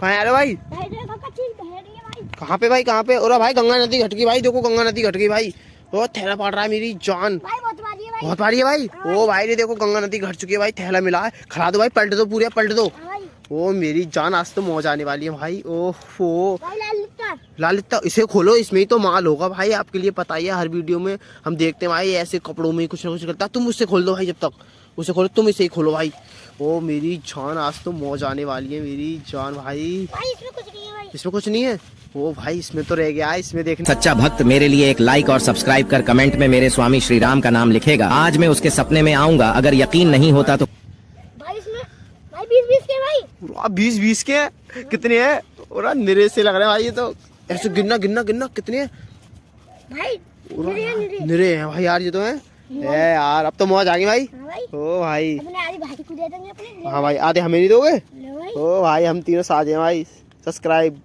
कहाँ आ रहे भाई? कहाँ पे भाई, कहाँ पे? और भाई गंगा नदी घट गई भाई, देखो गंगा नदी घट गई भाई। वो थैला पड़ रहा है मेरी जान, बहुत भारी है भाई। ओ भाई ने देखो गंगा नदी घट चुकी है भाई, थैला मिला है, खड़ा दो भाई, पलट दो पूरे, पलट दो। ओ मेरी जान, आज तो मौज आने वाली है भाई। ओहो लाल इतना, इसे खोलो, इसमें ही तो माल होगा भाई। आपके लिए पता ही है, हर वीडियो में हम देखते हैं भाई ऐसे कपड़ों में कुछ ना कुछ करता है। तुम उससे खोल दो भाई, जब तक उसे खोलो तुम इसे ही खोलो भाई। ओ मेरी जान, आज तो मौज आने वाली है मेरी जान भाई। इसमें कुछ नहीं है भाई, इसमें कुछ नहीं है। ओ भाई इसमें तो रह गया है, इसमें देखना। सच्चा भक्त मेरे लिए एक लाइक और सब्सक्राइब कर कमेंट में मेरे स्वामी श्री राम का नाम लिखेगा। आज मैं उसके सपने में आऊंगा, अगर यकीन नहीं होता तो। भाई इसमें भाई 20-20 के भाई, 20-20 के हैं? कितने हैं? और निरे से लग रहे हैं भाई, ये तो ऐसे गिनना गिनना गिनना कितने हैं भाई निरे हैं भाई यार, ये तो हैं। ए यार अब तो मौज आ गई भाई। हाँ भाई, ओ भाई, अपने आधी भाई को दे देंगे अपने। हाँ भाई, आधे हमें नहीं दोगे? ले भाई। ओ भाई हम तीनों साथ हैं भाई। सब्सक्राइब।